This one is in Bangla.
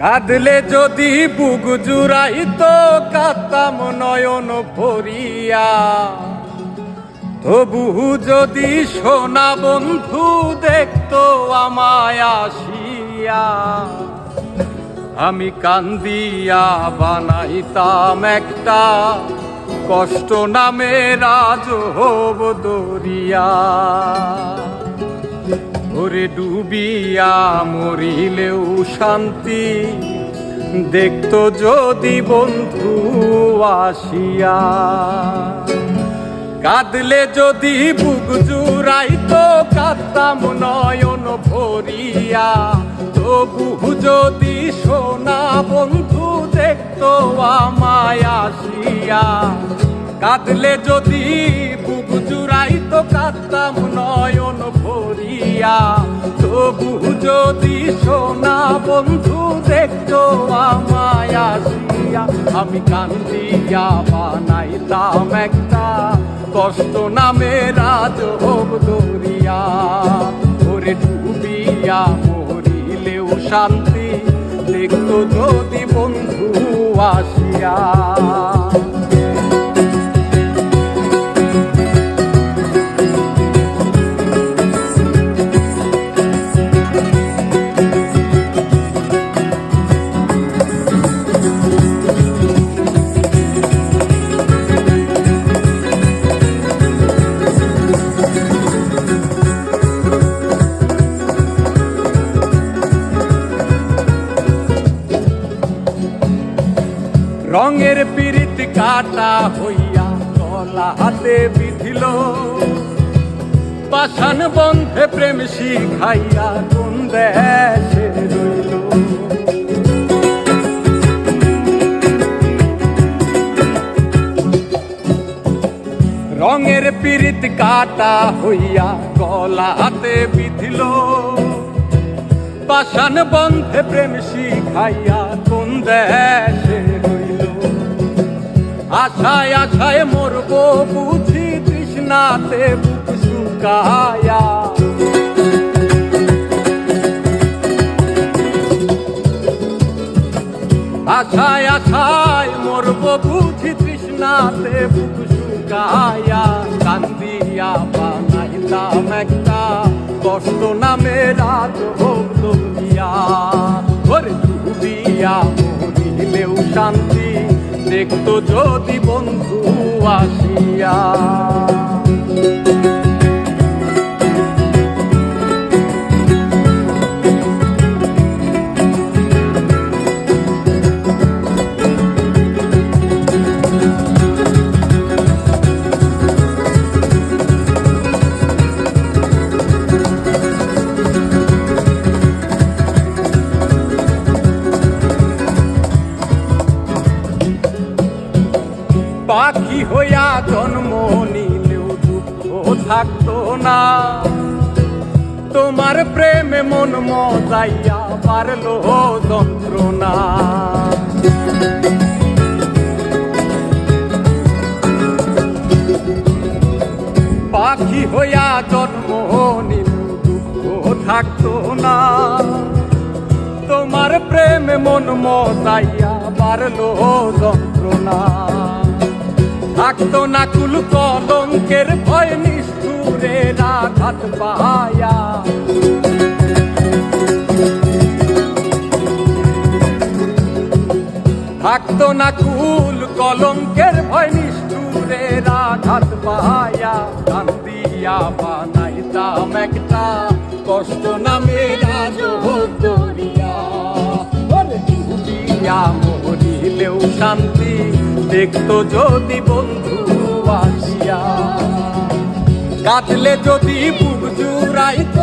কাঁদলে যদি বুক জুড়াইতো কাঁদতাম নয়ন ভরিয়া, তবু যদি সোনা বন্ধু দেখতো আমায় আসিয়া, আমি কান্দিয়া বানাইতাম একটা কষ্ট নামে রাজহব দরিয়া। ওরে ডুবিয়া মরিলেও শান্তি দেখতো যদি বন্ধু আসিয়া। কাঁদলে যদি বুক জুড়াইতো কাঁদতাম নয়ন ভরিয়া, তবু যদি সোনা বন্ধু দেখতো আমায় আসিয়া। কাঁদলে যদি বুক জুড়াইতো কাঁদতাম নয়ন ভরিয়া, তবু যদি সোনা বন্ধু দেখতো আমায় আসিয়া। আমি কান্দিয়া বানাইতাম একটা কষ্ট নামে রাজহব দরিয়া। ওরে ডুবিয়া মরিলেও শান্তি দেখতো যদি বন্ধু আসিয়া। রঙের পিরিত কাটা হইয়া গলা হাতে বিধিল, পাষাণ বন্ধে প্রেম শিখাইয়া কোন দেশে রইল। রঙের পিরিত কাটা হইয়া গলা হাতে বিধিল, পাষাণ বন্ধে প্রেম শিখাইয়া কোন দেশে রইল। আশায় আশায় মরবো বুঝি তৃষ্ণাতে বুক শুকায়া। আশায় আশায় মরবো বুঝি তৃষ্ণাতে বুক শুকায়া। কান্দিয়া বানাইলাম একটা কষ্ট নামে রাজহব দরিয়া। ওরে ডুবিয়া মরিলেও শান্তি দেখতো যদি বন্ধু আসিয়া। পাখি হইয়া জন্ম নিলেও দুঃখ থাকতো না, তোমার প্রেমে মন মজাইয়া পারলো যন্ত্রণা। পাখি হইয়া জন্ম নিলেও দুঃখ থাকতো না, তোমার প্রেমে মন মজাইয়া পারলো যন্ত্রণা। থাকতো না কুল কলঙ্কের ভয় নিষ্ঠুরের আঘাত পায়া। থাকতো না কুল কলঙ্কের ভয় নিষ্ঠুরের আঘাত পায়া। কান্দিয়া বানাইতাম একটা কষ্ট নামে রাজহব দরিয়া। ডুবিয়া মরিলেও শান্তি দেখতো যদি বন্ধু আসিয়া। কাঁদলে যদি বুক জুড়াইতো